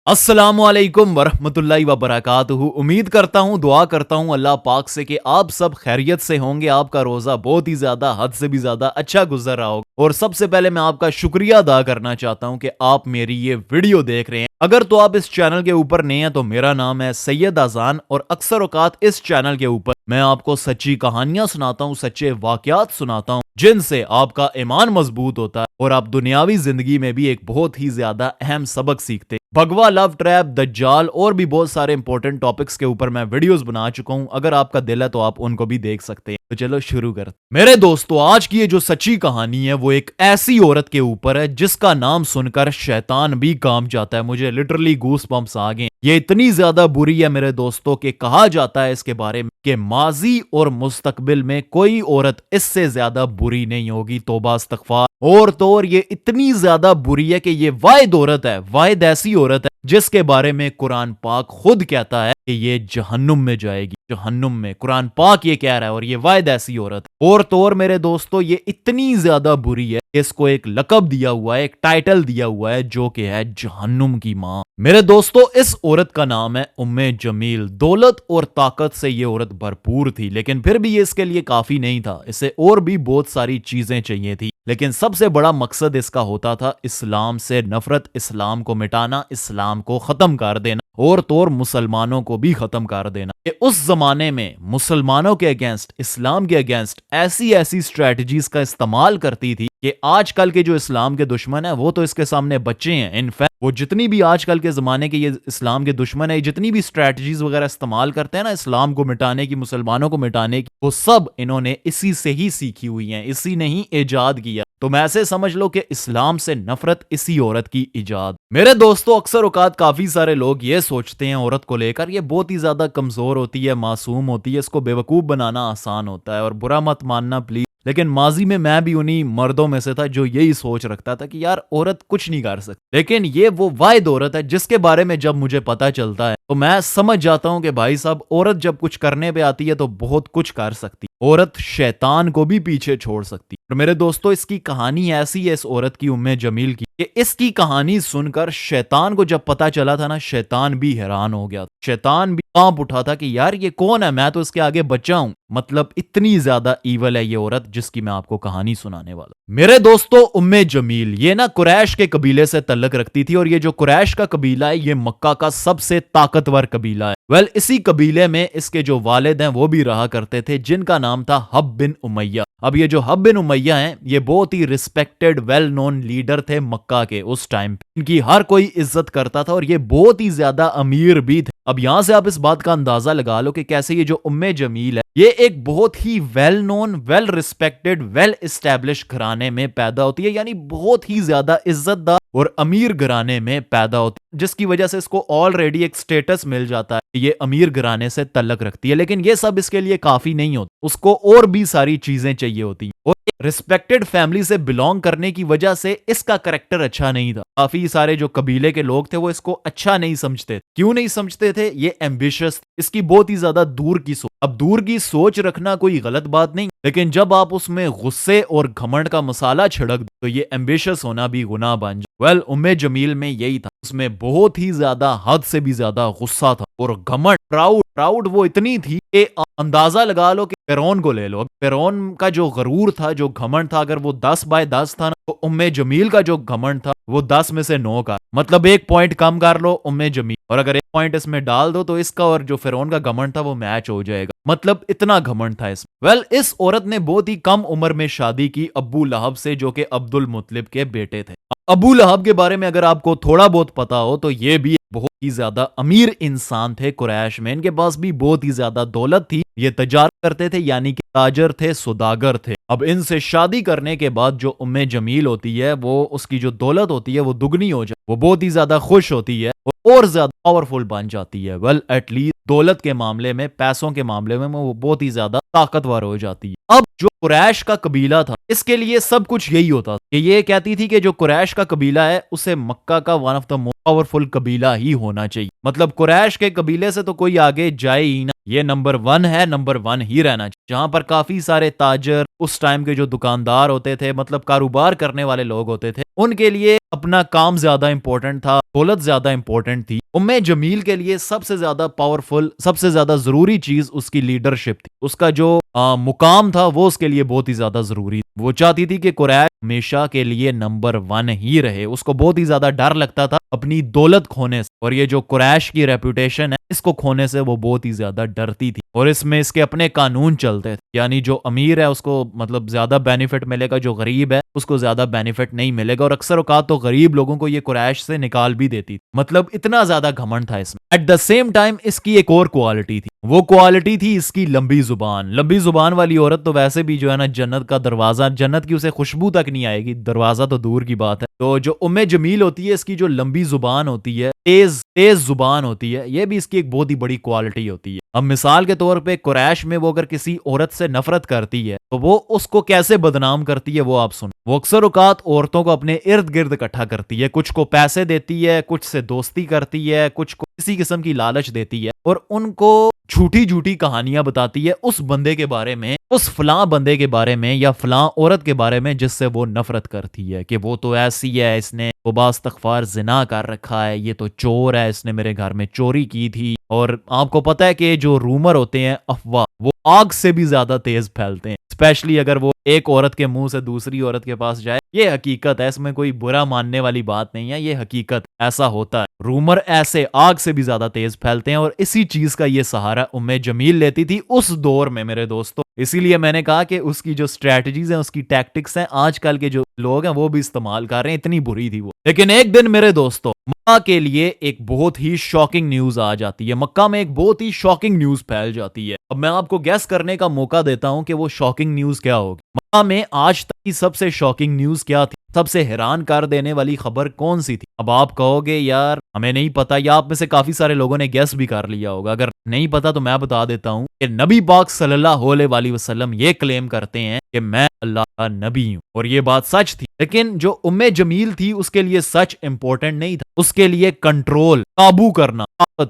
अस्सलामुअलैकुम वरहमतुल्लाहि वबरकातुहू। उम्मीद करता हूँ, दुआ करता हूँ अल्लाह पाक से कि आप सब खैरियत से होंगे। आपका रोजा बहुत ही ज्यादा, हद से भी ज्यादा अच्छा गुजर रहा होगा। और सबसे पहले मैं आपका शुक्रिया अदा करना चाहता हूँ कि आप मेरी ये वीडियो देख रहे हैं। अगर तो आप इस चैनल के ऊपर नए हैं तो मेरा नाम है सैयद अजान और अक्सर औकात इस चैनल के ऊपर मैं आपको सच्ची कहानियां सुनाता हूँ, सच्चे वाकयात सुनाता हूँ जिनसे आपका ईमान मजबूत होता है और आप दुनियावी जिंदगी में भी एक बहुत ही ज्यादा अहम सबक सीखते हैं। भगवा, लव ट्रैप, दज्जाल और भी बहुत सारे इंपॉर्टेंट टॉपिक्स के ऊपर मैं वीडियोस बना चुका हूं। अगर आपका दिल है तो आप उनको भी देख सकते हैं। तो चलो शुरू करते हैं। मेरे दोस्तों, आज की ये जो सच्ची कहानी है वो एक ऐसी औरत के ऊपर है जिसका नाम सुनकर शैतान भी कांप जाता है। मुझे लिटरली गूस बम्प्स आ गए। ये इतनी ज्यादा बुरी है मेरे दोस्तों कि कहा जाता है इसके बारे में कि माजी और मुस्तकबिल में कोई औरत इससे ज्यादा बुरी नहीं होगी। तौबा इस्तगफार। और तो और ये इतनी ज्यादा बुरी है कि ये वाहिद औरत है, वाहिद ऐसी औरत है जिसके बारे में कुरान पाक खुद कहता है कि ये जहन्नुम में जाएगी। जहन्नुम में कुरान पाक ये कह रहा है और ये वाहिद ऐसी औरत है। और तो और मेरे दोस्तों, ये इतनी ज्यादा बुरी है कि इसको एक लकब दिया हुआ है, एक टाइटल दिया हुआ है जो कि है जहन्नुम की मां। मेरे दोस्तों, इस औरत का नाम है उम्मे जमील। दौलत और ताकत से ये औरत भरपूर थी, लेकिन फिर भी ये इसके लिए काफी नहीं था। इसे और भी बहुत सारी चीजें चाहिए थी, लेकिन सबसे बड़ा मकसद इसका होता था इस्लाम से नफरत, इस्लाम को मिटाना, इस्लाम को खत्म कर देना और तो और मुसलमानों को भी खत्म कर देना। कि उस जमाने में मुसलमानों के अगेंस्ट, इस्लाम के अगेंस्ट ऐसी ऐसी स्ट्रेटजीज का इस्तेमाल करती थी कि आजकल के जो इस्लाम के दुश्मन है वो तो इसके सामने बच्चे हैं। इनफैक्ट वो जितनी भी आजकल के जमाने के ये इस्लाम के दुश्मन है, जितनी भी स्ट्रेटजीज वगैरह इस्तेमाल करते हैं ना इस्लाम को मिटाने की, मुसलमानों को मिटाने की, वो सब इन्होंने इसी से ही सीखी हुई है, इसी ने ही इजाद किया। तो मैं ऐसे समझ लो कि इस्लाम से नफरत इसी औरत की इजाद। मेरे दोस्तों, अक्सर औकात काफी सारे लोग ये सोचते हैं औरत को लेकर ये बहुत ही ज्यादा कमजोर होती है, मासूम होती है, इसको बेवकूफ बनाना आसान होता है। और बुरा मत मानना प्लीज, लेकिन माजी में मैं भी उन्हीं मर्दों में से था जो यही सोच रखता था कि यार औरत कुछ नहीं कर सकती। लेकिन ये वो वाहिद औरत है जिसके बारे में जब मुझे पता चलता है तो मैं समझ जाता हूं कि भाई साहब, औरत जब कुछ करने पे आती है तो बहुत कुछ कर सकती है। औरत शैतान को भी पीछे छोड़ सकती है। और मेरे दोस्तों, इसकी कहानी ऐसी है इस औरत की, उम्मे जमील की, कि इसकी कहानी सुनकर शैतान को जब पता चला था ना, शैतान भी हैरान हो गया। शैतान भी कांप उठा था कि यार ये कौन है, मैं तो इसके आगे बच्चा हूं। मतलब इतनी ज्यादा ईवल है ये औरत जिसकी मैं आपको कहानी सुनाने वाला। मेरे दोस्तों, उम्मे जमील ये ना कुरैश के कबीले से तल्लक रखती थी और ये जो कुरैश का कबीला है ये मक्का का सबसे ताकतवर कबीला है। वेल, इसी कबीले में इसके जो वालिद हैं वो भी रहा करते थे जिनका नाम था हब बिन उमैया। अब ये जो हब बिन उमैया हैं ये बहुत ही रिस्पेक्टेड, वेल नोन लीडर थे मक्का के उस टाइम पे। इनकी हर कोई इज्जत करता था और ये बहुत ही ज्यादा अमीर भी थे। अब यहां से आप इस बात का अंदाजा लगा लो कि कैसे ये जो उम्मे जमील है ये एक बहुत ही well known, well respected, well establish घराने में पैदा होती है, यानी बहुत ही ज्यादा इज्जतदार और अमीर घराने में पैदा होती है, जिसकी वजह से इसको ऑलरेडी एक स्टेटस मिल जाता है, ये अमीर घराने से तल्लक रखती है। लेकिन ये सब इसके लिए काफी नहीं होता, उसको और भी सारी चीजें चाहिए होती हैं। और रिस्पेक्टेड फैमिली से बिलोंग करने की वजह से इसका करेक्टर अच्छा नहीं था। काफी सारे जो कबीले के लोग थे वो इसको अच्छा नहीं समझते। क्यों नहीं समझते थे? ये एम्बिशियस, इसकी बहुत ही ज्यादा दूर की सोच। अब दूर की सोच रखना कोई गलत बात नहीं, लेकिन जब आप उसमें गुस्से और घमंड का मसाला छिड़क दो तो ये एम्बिशियस होना भी गुनाह बन जाए। वेल, उम्मे जमील में यही था, उसमें बहुत ही ज्यादा, हद से भी ज्यादा गुस्सा था और घमंड, प्राउड वो इतनी थी कि अंदाजा लगा लो कि फिरौन को ले लो। फिरौन का जो गरूर था, जो घमंड था, अगर वो 10/10 था ना, तो उम्मे जमील का जो घमंड था वो 10 में से 9 का। मतलब 1 पॉइंट कम कर लो उम्मे जमील, और अगर 1 पॉइंट इसमें डाल दो तो इसका और जो फिरौन का घमंड था वो मैच हो जाएगा। मतलब इतना घमंड था इसमें। वेल, इस औरत ने बहुत ही कम उम्र में शादी की अब्बू लहब से, जो कि अब्दुल मुत्तलिब के बेटे थे। अबू लहब के बारे में अगर आपको थोड़ा बहुत पता हो तो ये भी बहुत ही ज्यादा अमीर इंसान थे कुरैश में। इनके पास भी बहुत ही ज्यादा दौलत थी। ये तजारत करते थे, यानी कि ताजर थे, सौदागर थे। अब इनसे शादी करने के बाद जो उम्मे जमील होती है वो, उसकी जो दौलत होती है वो दुगनी हो जाए, वो बहुत ही ज्यादा खुश होती है और ज्यादा पावरफुल बन जाती है। वेल, एटलीस्ट दौलत के मामले में, पैसों के मामले में वो बहुत ही ज्यादा ताकतवर हो जाती है। अब जो कुरैश का कबीला था इसके लिए सब कुछ यही होता था कि ये कहती थी कि जो कुरैश का कबीला है उसे मक्का का one of the most powerful कबीला ही होना चाहिए। मतलब कुरैश के कबीले से तो कोई आगे जाए ही ना। ये नंबर 1 है, नंबर 1 ही रहना चाहिए। जहां पर काफी सारे ताजर, उस टाइम के जो दुकानदार होते थे, मतलब कारोबार करने वाले लोग होते थे, उनके लिए अपना काम ज्यादा इंपॉर्टेंट था, दौलत ज्यादा इंपॉर्टेंट थी। उम्मे जमील के लिए सबसे ज्यादा पावरफुल, सबसे ज्यादा जरूरी चीज उसकी लीडरशिप थी। उसका जो मुकाम था वो उसके लिए बहुत ही ज्यादा जरूरी था। वो चाहती थी कि कुरैश हमेशा के लिए नंबर 1 ही रहे। उसको बहुत ही ज्यादा डर लगता था अपनी दौलत खोने से, और ये जो कुरैश की रेपुटेशन है, इसको खोने से वो बहुत ही ज्यादा डरती थी। और इसमें इसके अपने कानून चलते थे, यानी जो अमीर है उसको मतलब ज्यादा बेनिफिट मिलेगा, जो गरीब है उसको ज्यादा बेनिफिट नहीं मिलेगा। और अक्सर औकात तो गरीब लोगों को ये कुरैश से निकाल भी देती थी। मतलब इतना ज्यादा घमंड था इसमें। एट द सेम टाइम इसकी एक और क्वालिटी थी, वो क्वालिटी थी इसकी लंबी जुबान। लंबी जुबान वाली औरत तो वैसे भी जो है ना, जन्नत का दरवाजा, जन्नत की उसे खुशबू तक नहीं आएगी, दरवाजा तो दूर की बात है। तो जो उम्मे जमील होती है, इसकी जो लंबी जुबान होती है, तेज तेज जुबान होती है, ये भी इसकी एक बहुत ही बड़ी क्वालिटी होती है। अब मिसाल के तौर पे कुरैश में वो अगर किसी औरत से नफरत करती है तो वो उसको कैसे बदनाम करती है वो आप सुनो। वो अक्सर औकात औरतों को अपने इर्द गिर्द इकट्ठा करती है, कुछ को पैसे देती है, कुछ से दोस्ती करती है, कुछ को किसी किस्म की लालच देती है, और उनको झूठी झूठी कहानियां बताती है उस बंदे के बारे में, उस फलां बंदे के बारे में या फलां औरत के बारे में जिससे वो नफरत करती है, कि वो तो ऐसी है, इसने इस्तगफार जिना कर रखा है, ये तो चोर है, इसने मेरे घर में चोरी की थी। और आपको पता है कि जो रूमर होते हैं, अफवाह, वो आग से भी ज्यादा तेज फैलते हैं, स्पेशली अगर वो एक औरत के मुंह से दूसरी औरत के पास जाए। ये हकीकत है, इसमें कोई बुरा मानने वाली बात नहीं है, ये हकीकत, ऐसा होता है। रूमर ऐसे आग से भी ज्यादा तेज फैलते हैं, और इसी चीज का ये सहारा उम्मे जमील लेती थी उस दौर में मेरे दोस्तों। इसीलिए मैंने कहा कि उसकी जो स्ट्रेटजीज हैं, उसकी टैक्टिक्स हैं, आजकल के जो लोग हैं वो भी इस्तेमाल कर रहे हैं, इतनी बुरी थी वो। लेकिन एक दिन मेरे दोस्तों, मक्का के लिए एक बहुत ही शॉकिंग न्यूज आ जाती है। मक्का में एक बहुत ही शॉकिंग न्यूज फैल जाती है। अब मैं आपको गैस करने का मौका देता हूं कि वो शॉकिंग न्यूज क्या होगी। मक्का में आज तक की सबसे शॉकिंग न्यूज क्या थी, सबसे हैरान कर देने वाली खबर कौन सी थी? अब आप कहोगे यार हमें नहीं पता, या आप में से काफी सारे लोगों ने गैस भी कर लिया होगा। अगर नहीं पता तो मैं बता देता हूं कि नबी पाक सल्लल्लाहु अलैहि वसल्लम ये क्लेम करते हैं कि मैं अल्लाह का नबी हूं, और ये बात सच थी। लेकिन जो उम्मे जमील थी उसके लिए सच इंपॉर्टेंट नहीं था, उसके लिए कंट्रोल, काबू करना,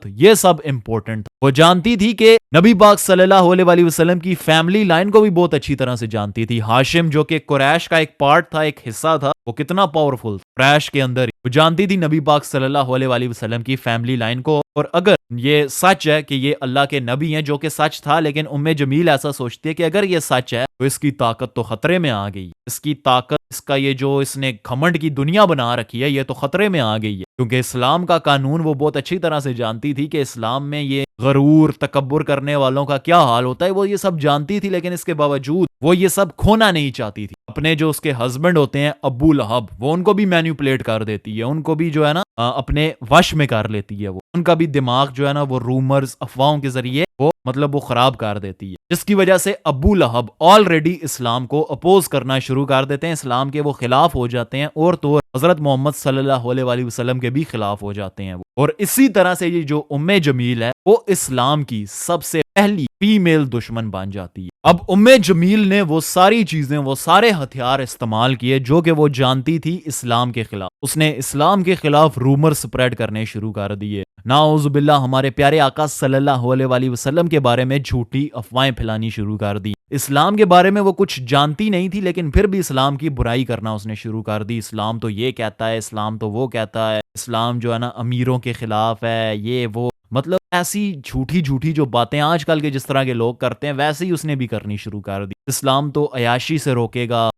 ये सब इंपॉर्टेंट था। वो जानती थी कि नबी पाक सल्लल्लाहु अलैहि वसल्लम की फैमिली लाइन को भी बहुत अच्छी तरह से जानती थी। हाशिम जो कि कुरैश का एक पार्ट था, एक हिस्सा था, वो कितना पावरफुल था कुरैश के अंदर। वो जानती थी नबी पाक सल्लल्लाहु अलैहि वसल्लम की फैमिली लाइन को। और अगर ये सच है कि ये अल्लाह के नबी हैं, जो कि सच था, लेकिन उम्मे जमील ऐसा सोचती है कि अगर ये सच है तो इसकी ताकत तो खतरे में आ गई। इसकी ताकत, इसका ये जो इसने घमंड की दुनिया बना रखी है, ये तो खतरे में आ गई है। क्योंकि इस्लाम का कानून वो बहुत अच्छी तरह से जानती थी कि इस्लाम में ये गरूर, तकब्बुर करने वालों का क्या हाल होता है, वो ये सब जानती थी। लेकिन इसके बावजूद वो ये सब खोना नहीं चाहती थी। अपने जो उसके हस्बैंड होते हैं अबू लहब, वो उनको भी मैन्युपुलेट कर देती है, उनको भी जो है ना अपने वश में कर लेती है। वो उनका भी दिमाग जो है ना, वो रूमर्स, अफवाहों के जरिए वो मतलब वो खराब कर देती है, जिसकी वजह से अबू लहब ऑलरेडी इस्लाम को अपोज करना शुरू कर देते हैं, इस्लाम के वो खिलाफ हो जाते हैं, और तो हजरत मोहम्मद सल्लल्लाहु अलैहि वसल्लम के भी खिलाफ हो जाते हैं वो। और इसी तरह से ये जो उम्मे जमील है, वो इस्लाम की सबसे पहली फीमेल दुश्मन बन जाती है। अब उम्मे जमील ने वो सारी चीजें, वो सारे हथियार इस्तेमाल किए जो कि वो जानती थी इस्लाम के खिलाफ। उसने इस्लाम के खिलाफ रूमर स्प्रेड करने शुरू कर दिए। नाउजुबिल्लाह, हमारे प्यारे आका सल्लल्लाहु अलैहि वसल्लम के बारे में झूठी अफवाहें फैलानी शुरू कर दी। इस्लाम के बारे में वो कुछ जानती नहीं थी, लेकिन फिर भी इस्लाम की बुराई करना उसने शुरू कर दी। इस्लाम तो ये कहता है, इस्लाम तो वो कहता है, इस्लाम जो है ना अमीरों के खिलाफ है, ये वो, मतलब ऐसी झूठी झूठी जो बातें आजकल के जिस तरह के लोग करते हैं, वैसे ही उसने भी करनी शुरू कर दी। इस्लाम तो अयाशी से रोकेगा,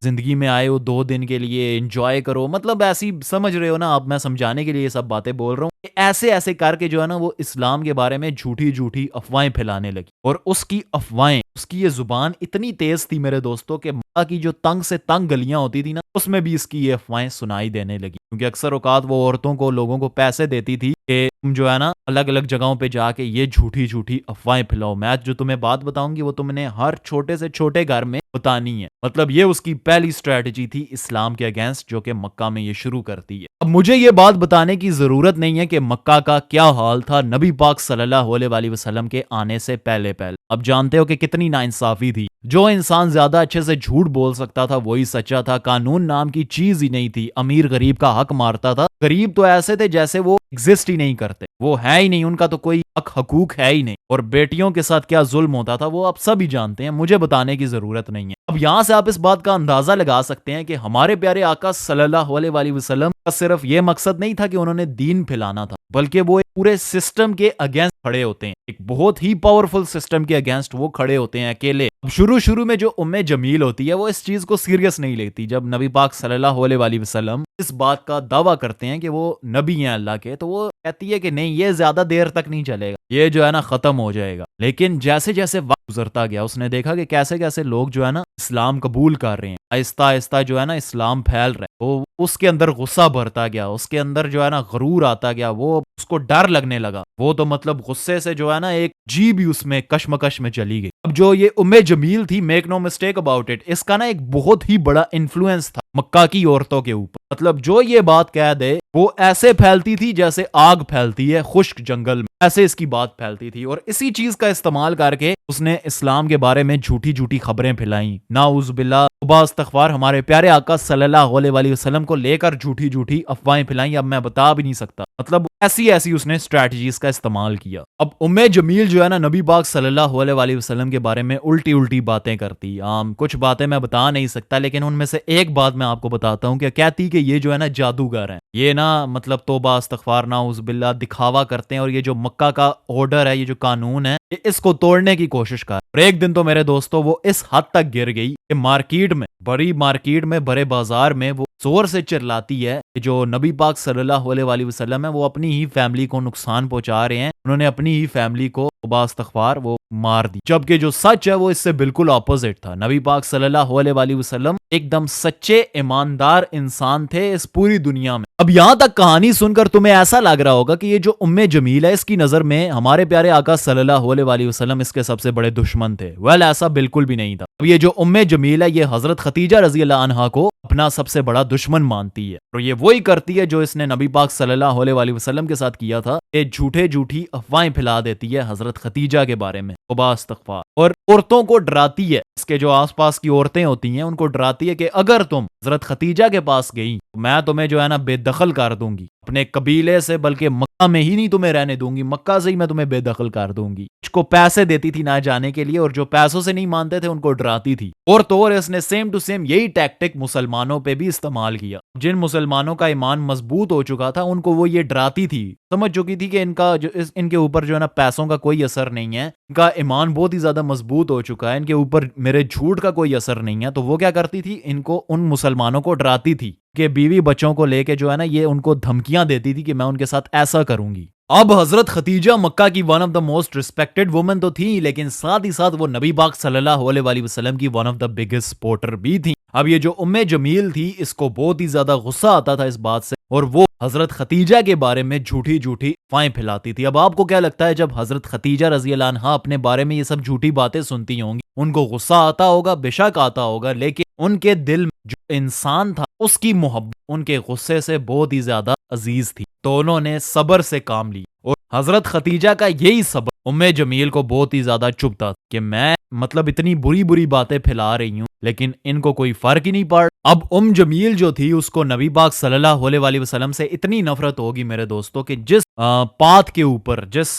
जिंदगी में आए हो 2 दिन के लिए, एंजॉय करो, मतलब ऐसी, समझ रहे हो ना आप, मैं समझाने के लिए ये सब बातें बोल रहा हूँ। ऐसे ऐसे करके जो है ना, वो इस्लाम के बारे में झूठी झूठी अफवाहें फैलाने लगी। और उसकी अफवाहें, उसकी ये जुबान इतनी तेज थी मेरे दोस्तों, कि मक्का की जो तंग से तंग गलियां होती थी ना, उसमें भी इसकी ये अफवाहें सुनाई देने लगी। क्योंकि अक्सर औकात वो औरतों को, लोगों को पैसे देती थी कि तुम जो है ना अलग अलग जगहों पे जाके ये झूठी झूठी अफवाहें फैलाओ। मैं जो तुम्हें बात बताऊंगी वो तुमने हर छोटे से छोटे घर में बतानी है। मतलब ये उसकी पहली स्ट्रेटजी थी इस्लाम के अगेंस्ट, जो कि मक्का में ये शुरू करती है। अब मुझे ये बात बताने की जरूरत नहीं है कि मक्का का क्या हाल था नबी पाक सल्लल्लाहु अलैहि वसल्लम के आने से पहले पहले। अब जानते हो कि कितनी नाइंसाफी थी। जो इंसान ज्यादा अच्छे से झूठ बोल सकता था वही सच्चा था। कानून नाम की चीज ही नहीं थी। अमीर गरीब का हक मारता था। गरीब तो ऐसे थे जैसे वो एग्जिस्ट ही नहीं करते, वो है ही नहीं, उनका तो कोई हक हकूक है ही नहीं। और बेटियों के साथ क्या जुल्म होता था वो आप सभी जानते हैं, मुझे बताने की जरूरत नहीं है। अब यहाँ से आप इस बात का अंदाजा लगा सकते हैं कि हमारे प्यारे आका सल्लल्लाहु अलैहि वसल्लम का सिर्फ ये मकसद नहीं था कि उन्होंने दीन फैलाना था, बल्कि वो एक पूरे सिस्टम के अगेंस्ट खड़े होते हैं, एक बहुत ही पावरफुल सिस्टम के अगेंस्ट वो खड़े होते हैं अकेले। अब शुरू में जो उम्मे जमील होती है वो इस चीज को सीरियस नहीं लेती। जब नबी पाक सल्लल्लाहु अलैहि वसल्लम इस बात का दावा करते हैं कि वो नबी हैं अल्लाह के, तो वो कहती है कि नहीं, ये ज्यादा देर तक नहीं चलेगा, ये जो है ना खत्म हो जाएगा। लेकिन जैसे जैसे वक्त गुजरता गया उसने देखा कि कैसे कैसे लोग जो है ना इस्लाम कबूल कर रहे हैं, आहिस्ता आहिस्ता जो है ना इस्लाम फैल रहा है, तो उसके अंदर गुस्सा भरता गया, उसके अंदर जो है ना गरूर आता गया, वो उसको डर लगने लगा। वो तो मतलब गुस्से से जो है ना एक जी भी उसमें कश्मकश में चली गई। अब जो ये उम्मे जमील थी, make no mistake about it, इसका ना एक बहुत ही बड़ा इन्फ्लुएंस था मक्का की औरतों के ऊपर। मतलब जो ये बात कह दे वो ऐसे फैलती थी जैसे आग फैलती है खुश्क जंगल में, ऐसे इसकी बात फैलती थी। और इसी चीज का इस्तेमाल करके उसने इस्लाम के बारे में झूठी झूठी खबरें फैलाई, नाउज़ बिल्लाह, इस्तग़फ़ार, हमारे प्यारे आका सल्लल्लाहु अलैहि वसल्लम को लेकर झूठी झूठी अफवाहें फैलाई। अब मैं बता भी नहीं सकता, मतलब ऐसी ऐसी उसने स्ट्रैटेजीज का इस्तेमाल किया। अब उम्मे जमील जो है ना नबी पाक सल्लल्लाहु अलैहि वसल्लम के बारे में उल्टी उल्टी बातें करती। कुछ बातें मैं बता नहीं सकता, लेकिन उनमें से एक बात मैं आपको बताता हूँ कि कहती कि ये जो है ना जादूगर हैं, ये ना मतलब तौबा इस्तग़फ़ार नाउज़ बिल्लाह दिखावा करते हैं, और ये जो मक्का का ऑर्डर है, ये जो कानून है, इसको तोड़ने की कोशिश कर। और एक दिन तो मेरे दोस्तों वो इस हद तक गिर गई कि मार्केट में, बड़ी मार्केट में, बड़े बाजार में वो जोर से चिल्लाती है कि जो नबी पाक सल्लल्लाहु अलैहि वसल्लम है वो अपनी ही फैमिली को नुकसान पहुंचा रहे हैं, उन्होंने अपनी ही फैमिली को इस्तग़फ़ार वो मार दी। जबकि जो सच है वो इससे बिल्कुल ऑपोजिट था। नबी पाक सल्लल्लाहु अलैहि वसल्लम एकदम सच्चे ईमानदार इंसान थे इस पूरी दुनिया में। अब यहां तक कहानी सुनकर तुम्हें ऐसा लग रहा होगा कि ये जो उम्मे जमील है इसकी नजर में हमारे प्यारे आका सल्लल्लाहु अलैहि वसल्लम इसके सबसे बड़े दुश्मन थे। वेल, ऐसा बिल्कुल भी नहीं था। अब ये जो उम्मे जमील है ये हजरत खतीजा रजी अल्लाह अन्हा को अपना सबसे बड़ा दुश्मन मानती है, और ये वही करती है जो इसने नबी पाक सल्लल्लाहु अलैहि वसल्लम के साथ किया था। ये झूठे झूठी अफवाहें फैला देती है हजरत खतीजा के बारे में, इस्तग़फ़ार, और औरतों को डराती है, इसके जो आसपास की औरतें होती हैं उनको डराती है कि अगर तुम हजरत खतीजा के पास गई तो मैं तुम्हें जो है ना बेदखल कर दूंगी अपने कबीले से, बल्कि मक्का में ही नहीं तुम्हें रहने दूंगी, मक्का से ही मैं तुम्हें बेदखल कर दूंगी। उसको पैसे देती थी ना जाने के लिए, और जो पैसों से नहीं मानते थे उनको डराती थी। और तो और इसने सेम टू सेम यही टैक्टिक मुसलमानों पे भी इस्तेमाल किया। जिन मुसलमानों का ईमान मजबूत हो चुका था उनको वो ये डराती थी, समझ चुकी थी कि इनके ऊपर जो है ना पैसों का कोई असर नहीं है, इनका ईमान बहुत ही ज्यादा मजबूत हो चुका है, इनके ऊपर मेरे झूठ का कोई असर नहीं है। तो वो क्या करती थी, इनको, उन मुसलमानों को डराती थी कि बीवी बच्चों को लेके जो है ना ये उनको धमकियां देती थी कि मैं उनके साथ ऐसा करूंगी। अब हजरत खतीजा मक्का की one of the most respected woman तो थी, लेकिन साथ ही साथ वो नबी पाक सल्लल्लाहु अलैहि वसल्लम की one of the biggest supporter भी थी। अब ये जो उम्मे जमील थी इसको बहुत ही ज्यादा गुस्सा आता था इस बात से, और वो हजरत खतीजा के बारे में झूठी झूठी अफवाहें फैलाती थी। अब आपको क्या लगता है, जब हजरत खतीजा रजी अल्लाह अन्हा अपने बारे में ये सब झूठी बातें सुनती होंगी, उनको गुस्सा आता होगा? बेशक आता होगा, लेकिन उनके दिल में जो इंसान था उसकी मोहब्बत उनके गुस्से से बहुत ही ज्यादा अजीज थी, तो उन्होंने सब्र से काम लिया। और हजरत खतीजा का यही सब्र उम्मे जमील को बहुत ही ज्यादा चुभता था कि मैं मतलब इतनी बुरी बुरी बातें फैला रही हूँ लेकिन इनको कोई फर्क ही नहीं पड़। अब जमील जो थी उसको नबी पाक सल्लल्लाहु अलैहि वसल्लम से इतनी नफरत होगी मेरे दोस्तों कि जिस पाथ के ऊपर, जिस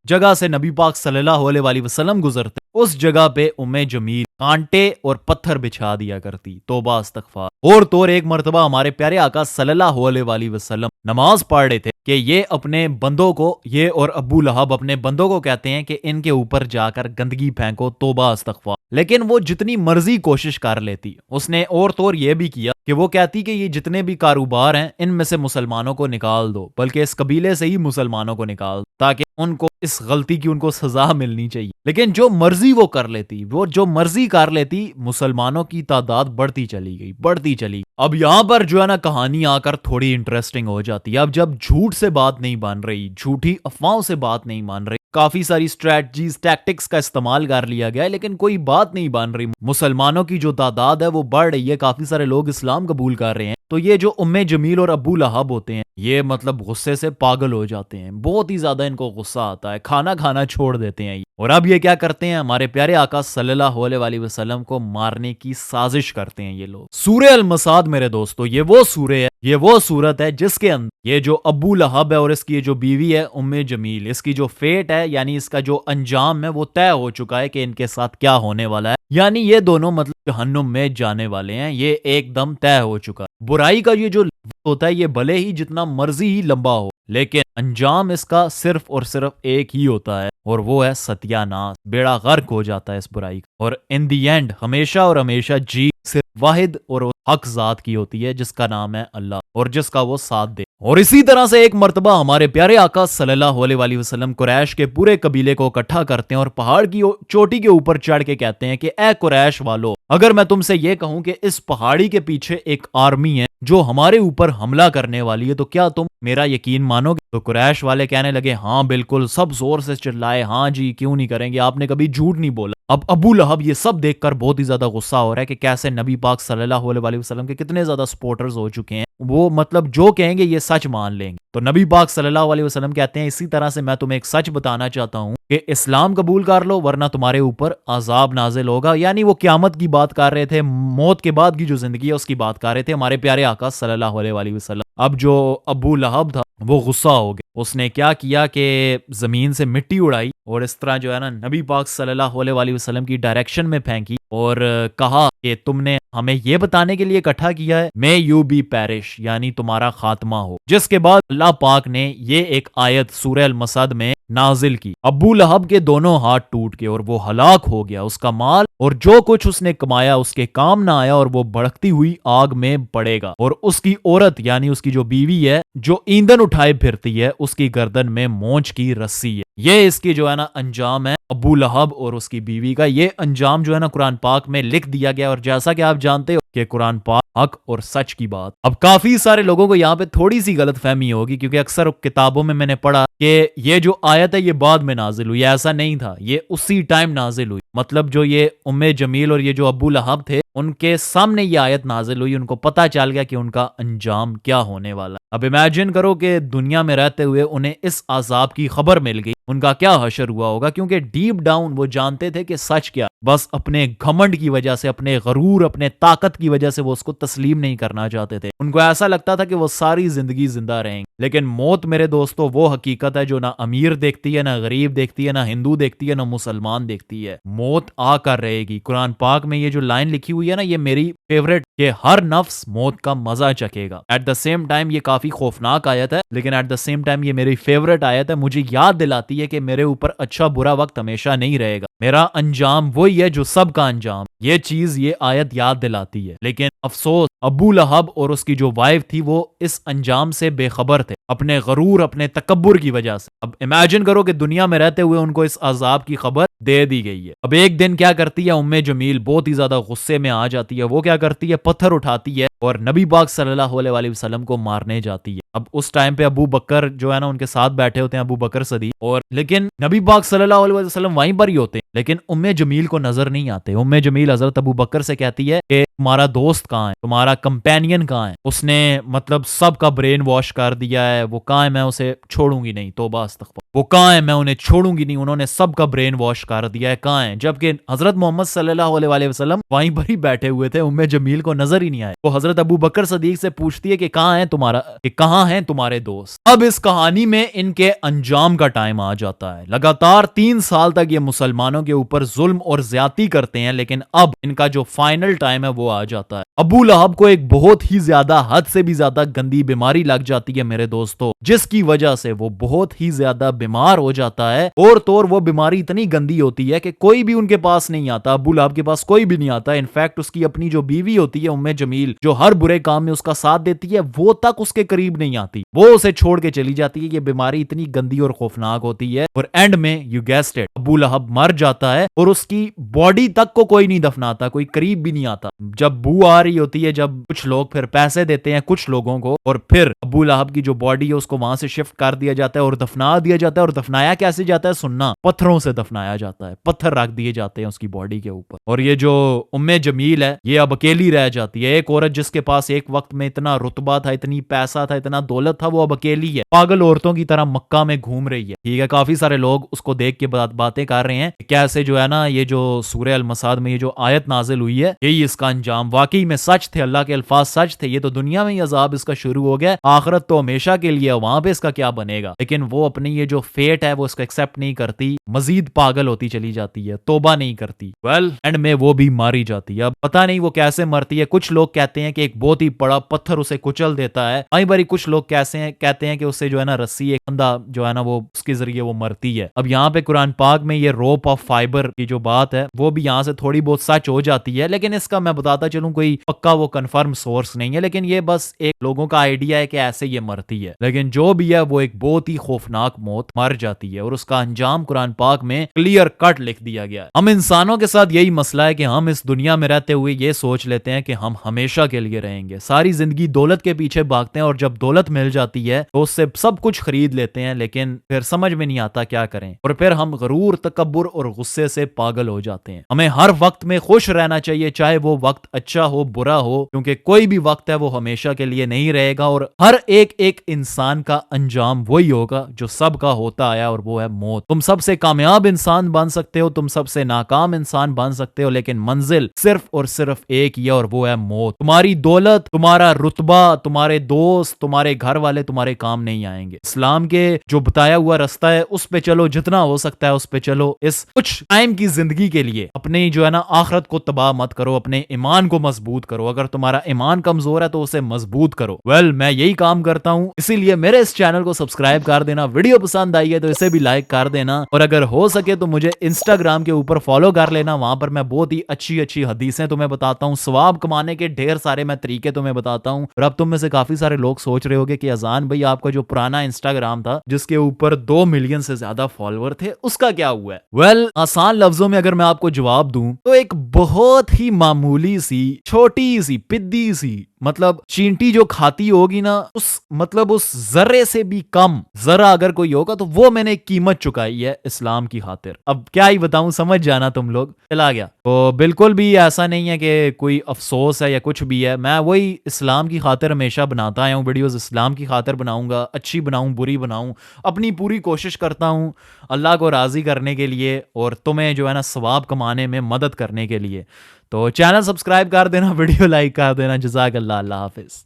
जगह से नबी पाक सल्लल्लाहु अलैहि वसल्लम गुजरते उस जगह पे उम्मे जमील कांटे और पत्थर बिछा दिया करती, तौबा इस्तग़फ़ार। और तो एक मर्तबा हमारे प्यारे आका सल्लल्लाहु अलैहि वसल्लम नमाज पढ़ रहे थे कि ये अपने बंदों को, ये और अबू लहब अपने बंदों को कहते हैं कि इनके ऊपर जाकर गंदगी फेंको, तौबा इस्तग़फ़ार। लेकिन वो जितनी मर्जी कोशिश कर लेती, उसने और तो और ये भी किया कि वो कहती कि ये जितने भी कारोबार हैं इनमें से मुसलमानों को निकाल दो, बल्कि इस कबीले से ही मुसलमानों को निकाल दो, ताकि उनको इस गलती की उनको सजा मिलनी चाहिए। लेकिन जो मर्जी वो कर लेती, वो जो मर्जी कर लेती, मुसलमानों की तादाद बढ़ती चली गई, बढ़ती चली। अब यहाँ पर जो है ना कहानी आकर थोड़ी इंटरेस्टिंग हो जाती है। अब जब झूठ से बात नहीं बन रही, झूठी अफवाहों से बात नहीं मान रही, काफी सारी स्ट्रेटजीज, टैक्टिक्स का इस्तेमाल कर लिया गया, लेकिन कोई बात नहीं बन रही, मुसलमानों की जो तादाद है वो बढ़ रही है, काफी सारे लोग इस्लाम कबूल कर रहे हैं, तो ये जो उम्मे जमील और अबू लहब होते हैं, ये मतलब गुस्से से पागल हो जाते हैं, बहुत ही ज्यादा इनको गुस्सा आता है, खाना खाना छोड़ देते हैं ये। और अब ये क्या करते हैं, हमारे प्यारे आका सल्लल्लाहु अलैहि वसल्लम को मारने की साजिश करते हैं ये लोग। सूरह अल मसाद मेरे दोस्तों, ये वो सूरह है, ये वो सूरत है जिसके अंदर ये जो अबू लहब है और इसकी ये जो बीवी है उम्मे जमील, इसकी जो फेट है यानी इसका जो अंजाम है वो तय हो चुका है कि इनके साथ क्या होने वाला है। यानी ये दोनों मतलब जहन्नुम में जाने वाले हैं, ये एकदम तय हो चुका है। बुराई का ये जो होता है ये भले ही जितना मर्जी ही लंबा हो, लेकिन अंजाम इसका सिर्फ और सिर्फ एक ही होता है और वो है सत्यानाश, बेड़ा गर्क हो जाता है इस बुराई का। और इन दी एंड हमेशा और हमेशा जीत सिर्फ वाहिद और हक जात की होती है जिसका नाम है अल्लाह और जिसका वो साथ दे। और इसी तरह से एक मर्तबा हमारे प्यारे आका सल्लल्लाहु अलैहि वसल्लम कुरैश के पूरे कबीले को इकट्ठा करते हैं और पहाड़ की चोटी के ऊपर चढ़ के कहते हैं कि ए कुरैश वालों, अगर मैं तुमसे ये कहूं कि इस पहाड़ी के पीछे एक आर्मी है जो हमारे ऊपर हमला करने वाली है, तो क्या तुम मेरा यकीन मानोगे? तो कुरैश वाले कहने लगे हाँ बिल्कुल, सब जोर से चिल्लाए हाँ जी क्यों नहीं करेंगे, आपने कभी झूठ नहीं बोला। अब अबू लहब ये सब देखकर बहुत ही ज्यादा गुस्सा हो रहा है कि कैसे नबी पाक सल्लल्लाहु अलैहि वसल्लम के कितने ज्यादा सपोर्टर्स हो चुके हैं, वो मतलब जो कहेंगे ये सच मान लेंगे। तो नबी पाक सल्लल्लाहु अलैहि वसल्लम कहते हैं इसी तरह से मैं तुम्हें एक सच बताना चाहता हूँ कि इस्लाम कबूल कर लो वरना तुम्हारे ऊपर अजाब नाजिल होगा। यानी वो क्यामत की बात कर रहे थे, मौत के बाद की जो जिंदगी है उसकी बात कर रहे थे हमारे प्यारे आका सल्लल्लाहु अलैहि वसल्लम। अब जो अबू लहब था वो गुस्सा हो गया, उसने क्या किया कि जमीन से मिट्टी उड़ाई और इस तरह जो है ना नबी पाक सल्लल्लाहु अलैहि वसल्लम की डायरेक्शन में फेंकी और कहा कि तुमने हमें ये बताने के लिए इकट्ठा किया है, मे यू बी पैरिश, यानी तुम्हारा खात्मा हो। जिसके बाद अल्लाह पाक ने ये एक आयत सूरह अल मसद में नाजिल की। अबू लहब के दोनों हाथ टूट गए और वो हलाक हो गया, उसका माल और जो कुछ उसने कमाया उसके काम ना आया और वो भड़कती हुई आग में पड़ेगा। और उसकी औरत यानी उसकी जो बीवी है जो ईंधन उठाए फिरती है उसकी गर्दन में मोंच की रस्सी है। ये इसकी जो है ना अंजाम है अबू लहब और उसकी बीवी का। ये अंजाम जो है ना कुरान पाक में लिख दिया गया और जैसा कि आप जानते हो कि कुरान पाक हक और सच की बात। अब काफी सारे लोगों को यहाँ पे थोड़ी सी गलत फहमी होगी क्योंकि अक्सर किताबों में मैंने पढ़ा कि ये जो आयत है ये बाद में नाजिल हुई, ऐसा नहीं था, ये उसी टाइम नाजिल हुई। मतलब जो ये उम्मे जमील और ये जो अबू लहब थे उनके सामने ये आयत नाजिल हुई, उनको पता चल गया कि उनका अंजाम क्या होने वाला। अब इमेजिन करो कि दुनिया में रहते हुए उन्हें इस अजाब की खबर मिल गई, उनका क्या हशर हुआ होगा। क्योंकि डीप डाउन वो जानते थे कि सच क्या, बस अपने घमंड की वजह से, अपने गरूर, अपने ताकत की वजह से वो उसको तस्लीम नहीं करना चाहते थे। उनको ऐसा लगता था कि वो सारी जिंदगी जिंदा रहेंगे। लेकिन मौत मेरे दोस्तों वो हकीकत है जो ना अमीर देखती है, ना गरीब देखती है, ना हिंदू देखती है, ना मुसलमान देखती है। मौत आकर रहेगी। कुरान पाक में ये जो लाइन लिखी हुई है ना ये मेरी फेवरेट, कि हर नफ्स मौत का मजा चखेगा। एट द सेम टाइम ये काफी खौफनाक आयत है लेकिन एट द सेम टाइम ये मेरी फेवरेट आयत है। मुझे याद दिलाती है कि मेरे ऊपर अच्छा बुरा वक्त हमेशा नहीं रहेगा, मेरा अंजाम वही है जो सबका अंजाम। ये चीज ये आयत याद दिलाती है। लेकिन अफसोस अबू लहब और उसकी जो वाइफ थी वो इस अंजाम से बेखबर थे अपने गरूर, अपने तकब्बुर की वजह से। अब इमेजिन करो कि दुनिया में रहते हुए उनको इस अजाब की खबर दे दी गई है। अब एक दिन क्या करती है उम्मे जमील, बहुत ही ज्यादा गुस्से में आ जाती है। वो क्या करती है, पत्थर उठाती है और नबी पाक सल्लल्लाहु अलैहि वसल्लम को मारने जाती है। अब उस टाइम पे अबू बकर जो है ना उनके साथ बैठे होते हैं, अबू बकर सदी, और लेकिन नबी पाक सल्लल्लाहु अलैहि वसल्लम वहीं पर ही होते हैं लेकिन उम्मे जमील को नजर नहीं आते। उम्मे जमील हजरत अबू बकर से कहती है कि तुम्हारा दोस्त कहाँ है, तुम्हारा कंपेनियन कहाँ है, उसने मतलब सबका ब्रेन वॉश कर दिया है, वो कहाँ है, मैं उसे छोड़ूंगी नहीं, तौबा अस्तगफिर, वो कहाँ है, मैं उन्हें छोड़ूंगी नहीं, उन्होंने सबका ब्रेन वॉश कर दिया है, कहाँ है। जबकि हजरत मोहम्मद सल्लल्लाहु अलैहि वसल्लम वहीं पर ही बैठे हुए थे, उम्मे जमील को नजर ही नहीं आए। वो हजरत अबू बकर सदीक से पूछती है कि कहाँ है तुम्हारा, कि कहाँ है तुम्हारे दोस्त। अब इस कहानी में इनके अंजाम का टाइम आ जाता है। लगातार 3 साल तक ये मुसलमानों के ऊपर जुल्म और ज्यादती करते हैं लेकिन अब इनका जो फाइनल टाइम है वो आ जाता है। अबू लहब को एक बहुत ही ज्यादा, हद से भी ज्यादा गंदी बीमारी लग जाती है मेरे दोस्तों, जिसकी वजह से वो बहुत ही ज्यादा बीमार हो जाता है। और तो और वो बीमारी इतनी गंदी होती है कि कोई भी उनके पास नहीं आता, अबू लहब के पास कोई भी नहीं आता। इनफैक्ट उसकी अपनी जो बीवी होती है उम्मे जमील, जो हर बुरे काम में उसका साथ देती है, वो तक उसके करीब नहीं आती, वो उसे छोड़ के चली जाती है। ये बीमारी इतनी गंदी और खौफनाक होती है और एंड में यू गेस्ड इट, अबू लहब मर जाता है और उसकी बॉडी तक को कोई नहीं दफनाता, कोई करीब भी नहीं आता। जब बू आ रही होती है, जब कुछ लोग फिर पैसे देते हैं कुछ लोगों को और फिर अबू लहब की जो बॉडी है उसको वहां से शिफ्ट कर दिया जाता है और दफना दिया जाता है। और दफनाया कैसे जाता है सुनना, पत्थरों से दफनाया जाता है, पत्थर रख दिए जाते हैं उसकी बॉडी के ऊपर। और ये जो उम्मे जमील है ये अब अकेली रह जाती है। एक औरत जिसके पास एक वक्त में इतना रुतबा था, इतनी पैसा था, इतना दौलत था, वो अब अकेली है, पागल औरतों की तरह मक्का में घूम रही है। ठीक है, काफी सारे लोग उसको देख के बातें कर रहे हैं कैसे जो है ना, ये जो सूरह अल मसाद में ये जो आयत नाजिल हुई है, यही इसका अंजाम। वाकई में सच थे, अल्लाह के अल्फाज सच थे। ये तो दुनिया में ही अजाब इसका शुरू हो गया, आखिरत तो हमेशा के लिए, वहां पे इसका क्या बनेगा। लेकिन वो अपनी ये जो फेट है वो इसको एक्सेप्ट नहीं करती, मजीद पागल होती चली जाती है, तोबा नहीं करती। वेल एंड में वो भी मारी जाती है। अब पता नहीं वो कैसे मरती है। कुछ लोग कहते हैं कि एक बहुत ही बड़ा पत्थर उसे कुचल देता है। कई बारी कुछ लोग कैसे हैं, कहते हैं कि उससे जो है ना रस्सी, एक बंदा जो है ना वो उसके जरिए वो मरती है। अब यहाँ पे कुरान पाक में ये रोप ऑफ फाइबर की जो बात है वो भी यहाँ से थोड़ी बहुत सच हो जाती है, लेकिन इसका मैं बताता चलूं कोई पक्का वो कंफर्म सोर्स नहीं है। लेकिन ये बस एक लोगों का आइडिया है कि ऐसे ये मरती है। लेकिन जो भी है वो एक बहुत ही खौफनाक मौत मर जाती है और उसका अंजाम कुरान पाक में क्लियर कट लिख दिया गया है। हम इंसानों के साथ यही मसला है कि हम इस दुनिया में रहते हुए ये सोच लेते हैं कि हम हमेशा के लिए रहेंगे, सारी जिंदगी दौलत के पीछे भागते हैं और जब दौलत मिल जाती है तो उससे सब कुछ खरीद लेते हैं, लेकिन फिर समझ में नहीं आता क्या करें और फिर हम गरूर, तकब्बुर और गुस्से से पागल हो जाते हैं। हमें हर वक्त में खुश रहना चाहिए, चाहे वो वक्त अच्छा हो बुरा हो, क्योंकि कोई भी वक्त है वो हमेशा के लिए नहीं रहेगा और हर एक एक इंसान का अंजाम वही होगा जो सबका होता आया और वो है मौत। तुम सबसे कामयाब इंसान बन सकते हो, तुम सबसे नाकाम इंसान बन सकते हो, लेकिन मंजिल सिर्फ और सिर्फ एक ही है और वो है मौत। तुम्हारी दौलत, तुम्हारा रुतबा, तुम्हारे दोस्त, तुम्हारे घर वाले तुम्हारे काम नहीं आएंगे। इस्लाम के जो बताया हुआ रास्ता है उस पे चलो, जितना हो सकता है उस पे चलो। इस कुछ टाइम की जिंदगी के लिए अपने जो है ना आखिरत को तबाह मत करो, अपने ईमान को मजबूत करो। अगर तुम्हारा ईमान कमजोर है तो उसे मजबूत करो। वेल मैं यही काम करता हूँ, इसीलिए मेरे इस चैनल को सब्सक्राइब कर देना। वीडियो पसंद आई है तो इसे भी लाइक कर देना और अगर हो सके तो मुझे इंस्टाग्राम के ऊपर फॉलो कर लेना। वहां पर मैं बहुत ही अच्छी अच्छी हदीसें तुम्हें बताता हूँ, सवाब कमाने के ढेर सारे मैं तरीके तुम्हें बताता हूँ। और अब तुम में से काफी सारे लोग सोच रहे होगे कि अजान भाई आपका जो पुराना इंस्टाग्राम था जिसके ऊपर 2 मिलियन से ज्यादा फॉलोअर थे उसका क्या हुआ है। वेल आसान लफ्जों में अगर मैं आपको जवाब दूं तो एक बहुत ही मामूली सी, छोटी सी, पिद्दी सी, मतलब चींटी जो खाती होगी ना, उस जर्रे से भी कम जरा अगर कोई होगा तो वो मैंने कीमत चुकाई है इस्लाम की खातिर। अब क्या ही बताऊं, समझ जाना तुम लोग। चला गया तो बिल्कुल भी ऐसा नहीं है कि कोई अफसोस है या कुछ भी है। मैं वही इस्लाम की खातिर हमेशा बनाता आया हूँ वीडियोस, इस्लाम की खातिर बनाऊंगा, अच्छी बनाऊं बुरी बनाऊं, अपनी पूरी कोशिश करता हूं अल्लाह को राजी करने के लिए और तुम्हें जो है ना सवाब कमाने में मदद करने के लिए। तो चैनल सब्सक्राइब कर देना, वीडियो लाइक कर देना। जज़ाकल्लाह, अल्लाह हाफिज।